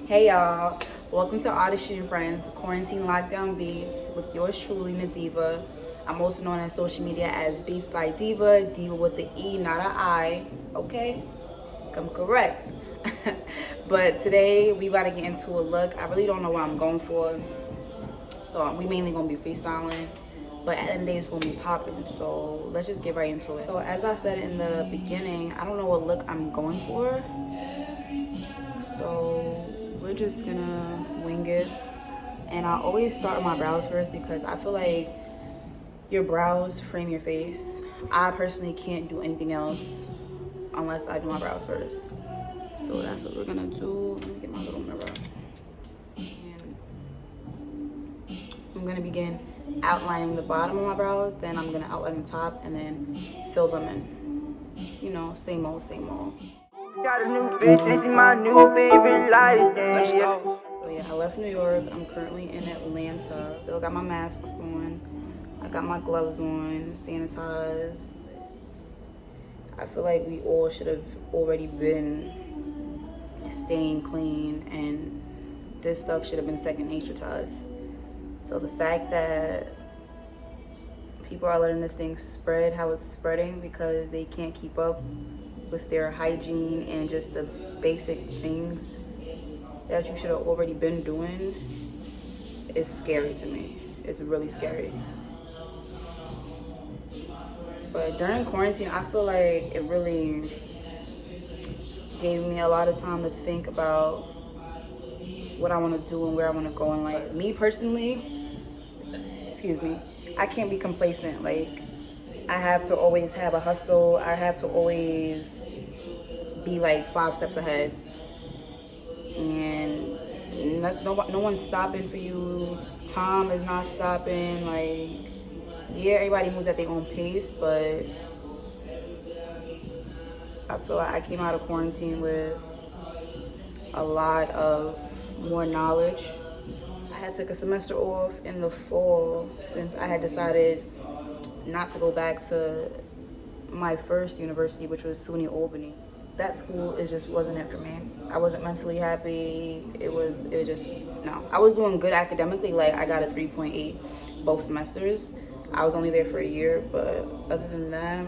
Hey y'all, welcome to Artistry and Friends Quarantine Lockdown Beats with yours truly, Nadiva. I'm also known on social media as Beats by Diva, Diva with the E, not an I. Okay, I'm correct. But today we about to get into a look. I really don't know what I'm going for, so we mainly gonna be freestyling. But at the end of the day, it's gonna be popping. So let's just get right into it. So as I said in the beginning, I don't know what look I'm going for. So we're just gonna wing it. And I always start with my brows first because I feel like your brows frame your face. I personally can't do anything else unless I do my brows first. So that's what we're gonna do. Let me get my little mirror. And I'm gonna begin outlining the bottom of my brows, then I'm gonna outline the top and then fill them in. You know, same old, same old. Got a new bitch, this is my new favorite lifestyle. Let's go. So yeah, I left New York. I'm currently in Atlanta. Still got my masks on. I got my gloves on, sanitized. I feel like we all should have already been staying clean, and this stuff should have been second nature to us. So the fact that people are letting this thing spread how it's spreading because they can't keep up with their hygiene and just the basic things that you should have already been doing is scary to me. It's really scary. But during quarantine, I feel like it really gave me a lot of time to think about what I want to do and where I want to go in life. Me personally, I can't be complacent. Like, I have to always have a hustle. I have to always be like 5 steps ahead, and no one's stopping for you. Time is not stopping. Like, yeah, everybody moves at their own pace, but I feel like I came out of quarantine with a lot of more knowledge. I had took a semester off in the fall since I had decided not to go back to my first university, which was SUNY Albany. That school just wasn't it for me. I wasn't mentally happy. It was just, no. I was doing good academically. Like, I got a 3.8 both semesters. I was only there for a year, but other than that,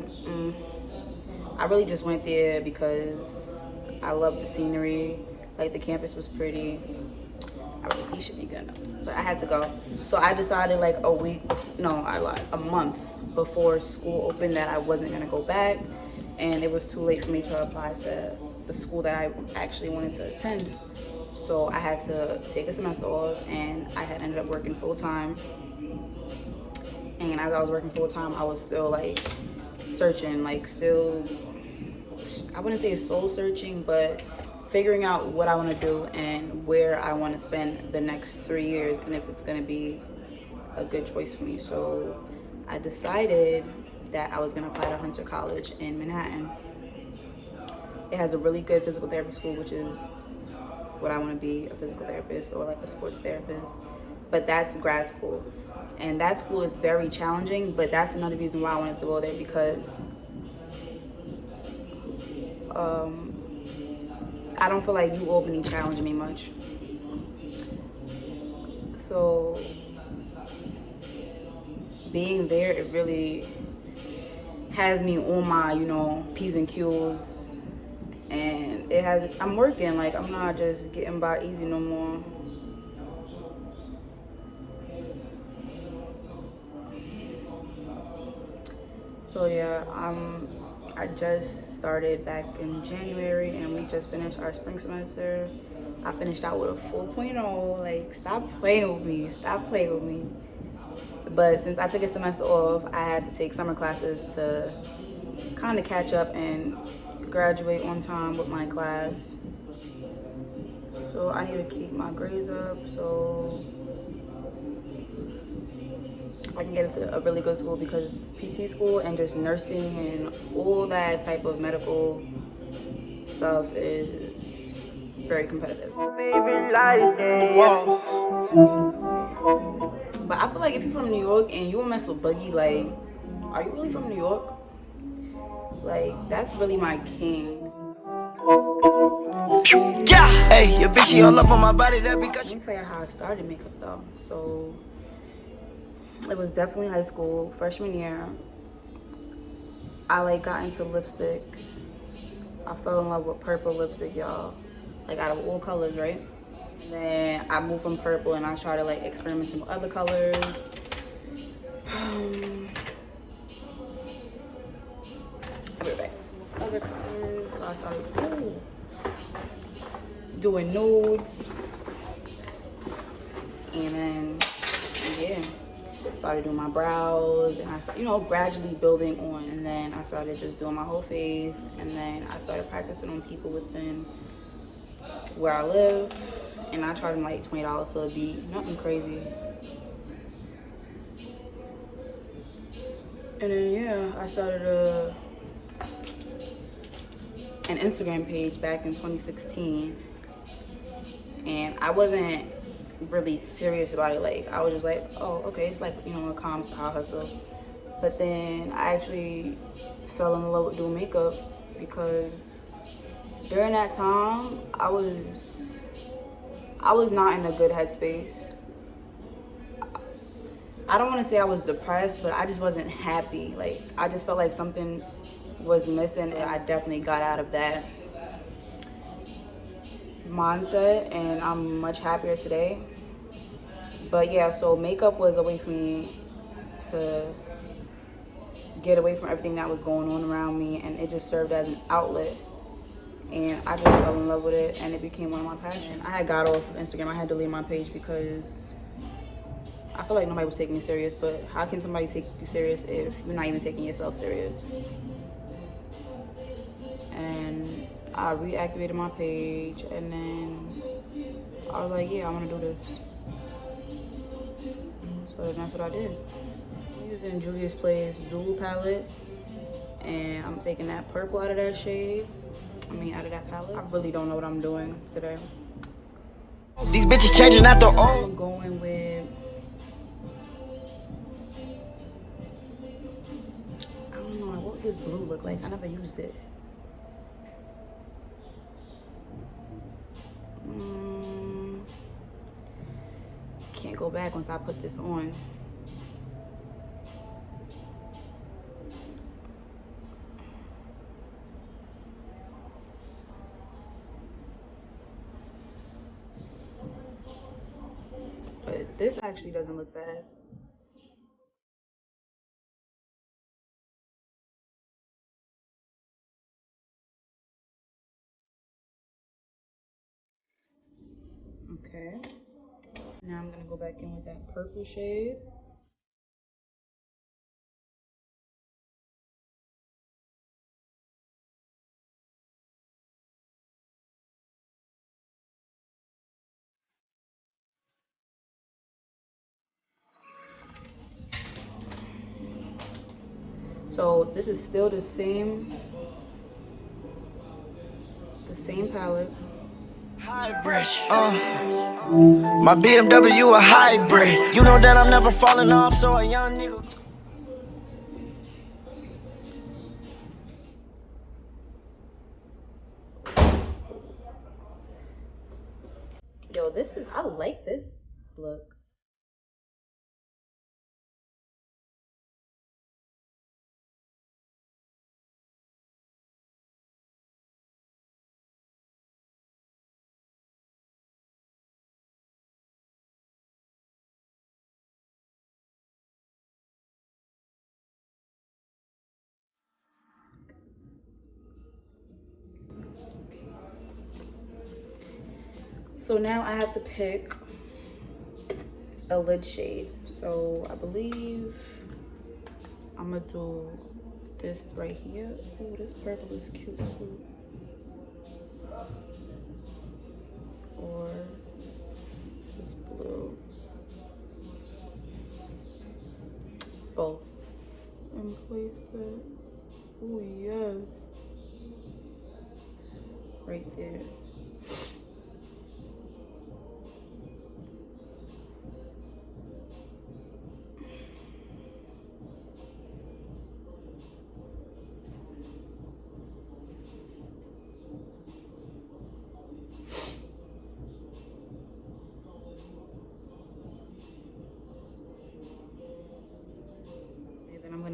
I really just went there because I loved the scenery. Like, the campus was pretty. He should be good enough, but I had to go. So I decided like a month before school opened that I wasn't gonna go back, and it was too late for me to apply to the school that I actually wanted to attend. So I had to take a semester off, and I had ended up working full time. And as I was working full time, I was still like searching, like still, I wouldn't say soul searching, but figuring out what I want to do and where I want to spend the next 3 years, and if it's going to be a good choice for me. So I decided that I was going to apply to Hunter College in Manhattan. It has a really good physical therapy school, which is what I want to be, a physical therapist or like a sports therapist. But that's grad school. And that school is very challenging, but that's another reason why I wanted to go there, because I don't feel like Albany challenging me much. So being there, it really has me on my, P's and Q's, and I'm working. Like, I'm not just getting by easy no more. So yeah, I just started back in January, and we just finished our spring semester. I finished out with a 4.0. Like, stop playing with me. But since I took a semester off, I had to take summer classes to kind of catch up and graduate on time with my class. So I need to keep my grades up so I can get into a really good school, because PT school and just nursing and all that type of medical stuff is very competitive. But I feel like if you're from New York and you don't mess with Buggy, like, are you really from New York? Like, that's really my king. Yeah, hey, your bitch, she all up on my body, that because Let me tell you how I started makeup though. So it was definitely high school, freshman year. I like got into lipstick. I fell in love with purple lipstick, y'all. Like out of all colors, right? And then I moved from purple and I started like experimenting with other colors. I'll be right back. Other colors. So I started doing nudes. And then, yeah, started doing my brows. And I started, gradually building on. And then I started just doing my whole face. And then I started practicing on people within where I live. And I charged them like $20 for a beat. Nothing crazy. And then, yeah, I started an Instagram page back in 2016. And I wasn't really serious about it. Like, I was just like, oh, okay, it's like, a calm style hustle. But then I actually fell in love with doing makeup because during that time, I was not in a good headspace. I don't want to say I was depressed, but I just wasn't happy. Like, I just felt like something was missing, and I definitely got out of that mindset, and I'm much happier today. But yeah, so makeup was a way for me to get away from everything that was going on around me, and it just served as an outlet. And I just fell in love with it, and it became one of my passions. I had got off Instagram. I had to leave my page because I feel like nobody was taking me serious. But how can somebody take you serious if you're not even taking yourself serious? And I reactivated my page, and then I was like, yeah, I want to do this. So that's what I did. I'm using Julius Play's Zulu palette, and I'm taking that purple out of that shade. Out of that palette. I really don't know what I'm doing today. these bitches changing out the old. I'm going with, I don't know, what would this blue look like? I never used it. Can't go back once I put this on. But this actually doesn't look bad. Okay. Now I'm gonna go back in with that purple shade. So this is still the same palette. Hybrid, my BMW a hybrid. You know that I'm never falling off, so a young nigga. Yo, I like this look. So now I have to pick a lid shade. So I believe I'm gonna do this right here. Oh, this purple is cute too. Or this blue. Both. And place it. Oh yeah. Right there.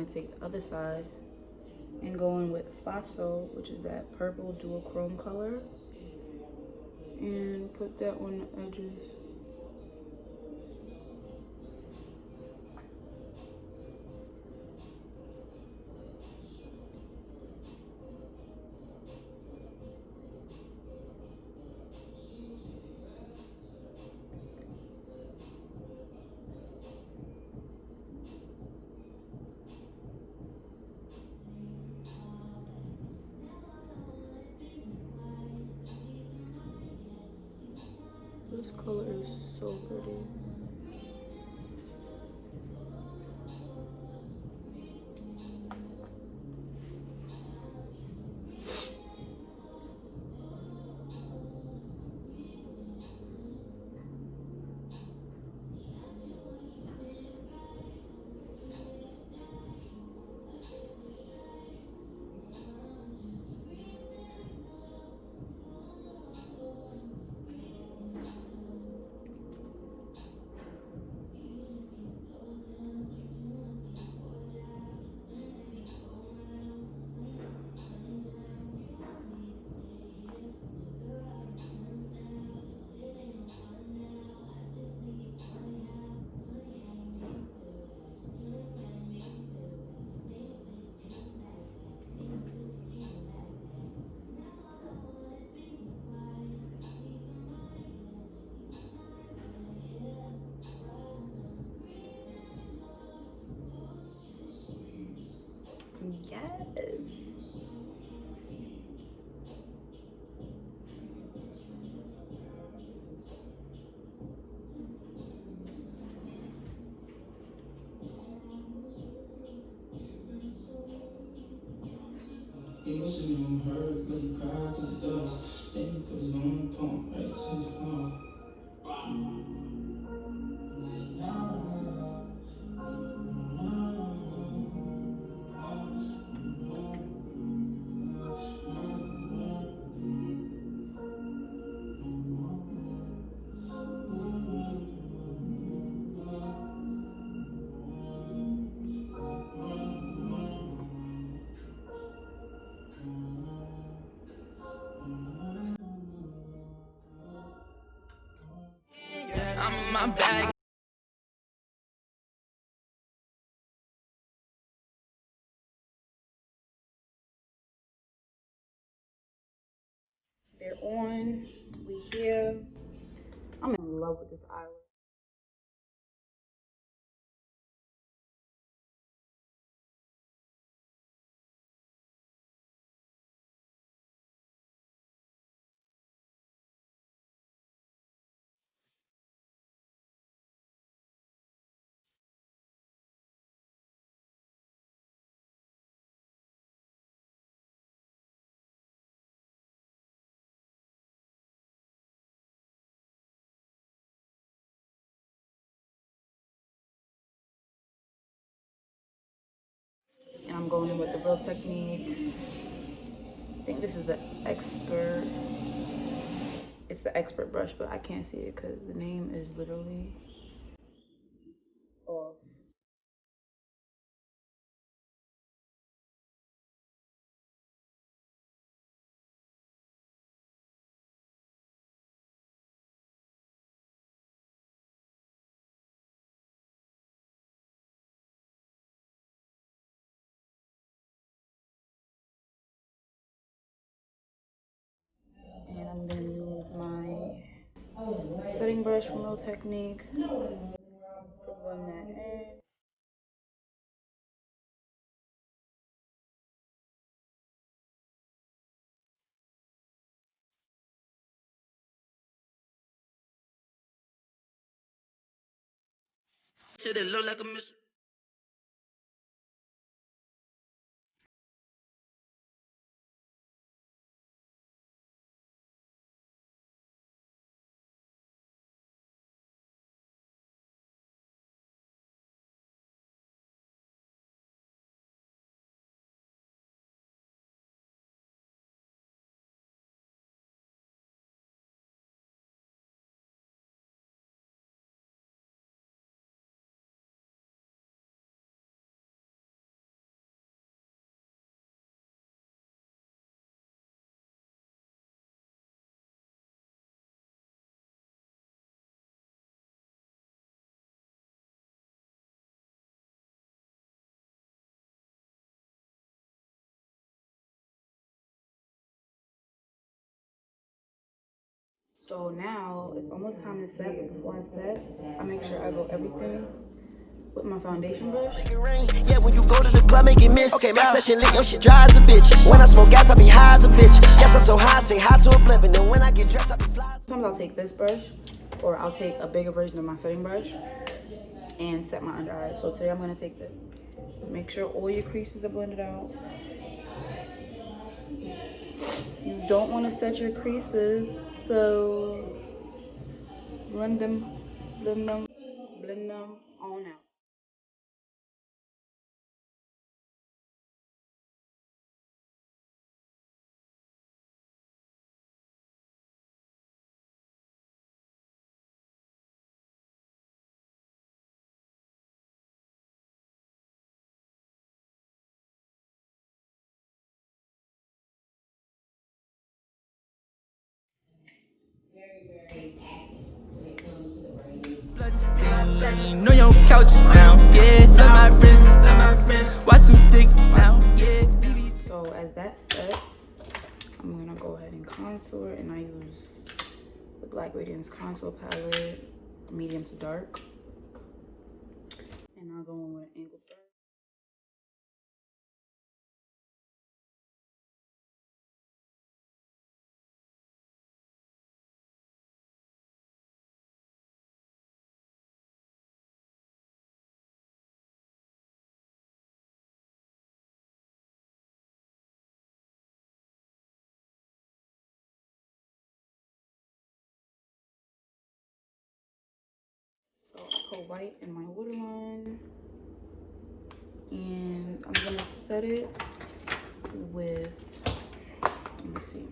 to take the other side and go in with Faso, which is that purple duochrome color, and put that on the edges. This color is so pretty. Yes. Emotion don't hurt, but you cry cause it does. Then you put his own pump right to his palm. I'm in my bag. They're on. We here. I'm in love with this eyeliner. And I'm going in with the Real Techniques. I think this is the Expert. It's the Expert brush, but I can't see it because the name is literally off. And I'm gonna use my setting brush from Real Techniques to blend that in. Shit, it look like a miss. So now it's almost time to set, but before I set, I make sure I go everything with my foundation brush. Yeah, when you go to the club, make it miss. Okay, my session lit, your shit dry as a bitch. When I smoke gas, I be high as a bitch. Yes, I'm so high, say hi to a blimp. And then when I get dressed, I be fly. Sometimes I'll take this brush, or I'll take a bigger version of my setting brush and set my under eye. So today I'm gonna take this. Make sure all your creases are blended out. You don't want to set your creases, so blend them on out. Know your couch now, yeah. Let my wrist, watch some dick now, yeah. So as that sets, I'm gonna go ahead and contour, and I use the Black Radiance contour palette, medium to dark, and I'll go in with an angled brush. So I put white in my waterline, and I'm gonna set it with, let me see,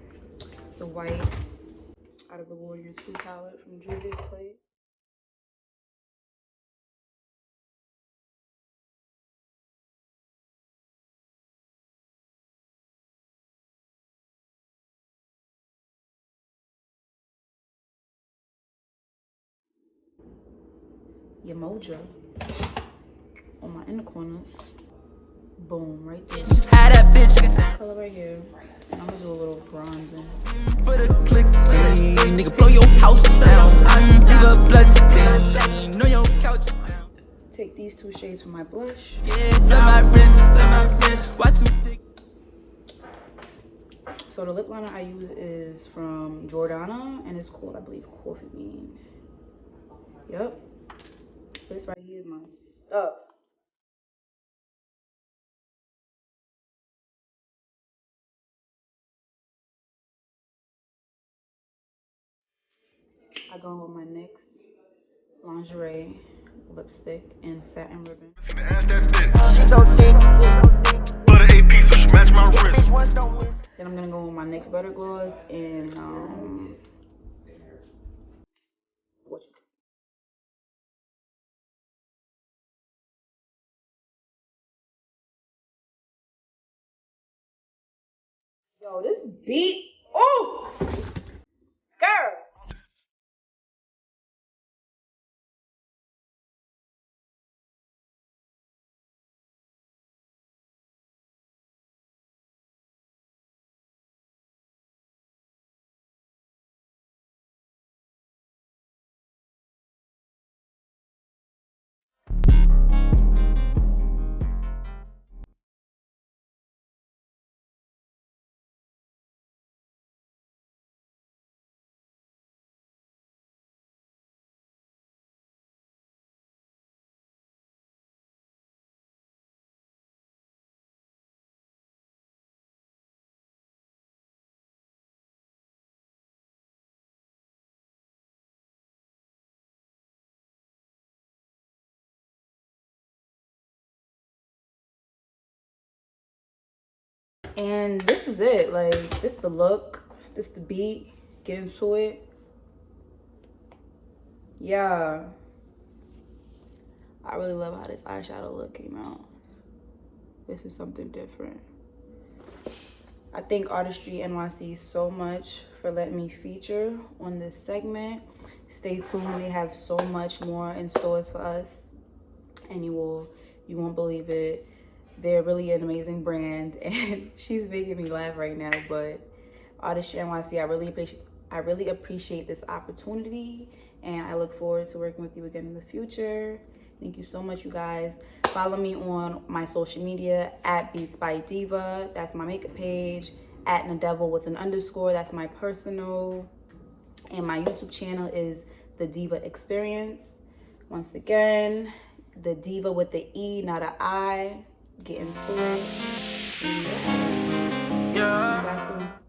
the white out of the Warrior 2 palette from Juvia's Place. Your mojo on my inner corners. Boom, right there. Had that bitch This color right here. And I'm gonna do a little bronzing. for the click. Hey, nigga, blow your house down. Leave a blood stain. Know your couch now. Take these two shades from my blush. Yeah, let my wrist, watch some dick. So the lip liner I use is from Jordana, and it's called, I believe, Coffee Bean. Yep. This right here is my stuff. I go with my NYX lingerie lipstick and satin ribbon. She's so thick. Butter AP, so she match my wrist. Then I'm gonna go with my NYX butter gloss and what you Yo, this beat. Oh, girl. And this is it. Like, this the look, this the beat. Get into it. Yeah, I really love how this eyeshadow look came out. This is something different. I thank Artistry NYC so much for letting me feature on this segment. Stay tuned, they have so much more in stores for us, and you won't believe it. They're really an amazing brand, and she's making me laugh right now. But Artistry NYC, I really appreciate this opportunity, and I look forward to working with you again in the future. Thank you so much, you guys. Follow me on my social media at Beats by Diva. That's my makeup page. At Nadevil with an underscore. That's my personal. And my YouTube channel is The Diva Experience. Once again, The Diva with the E, not an I. Get into it. Yeah. See you guys soon.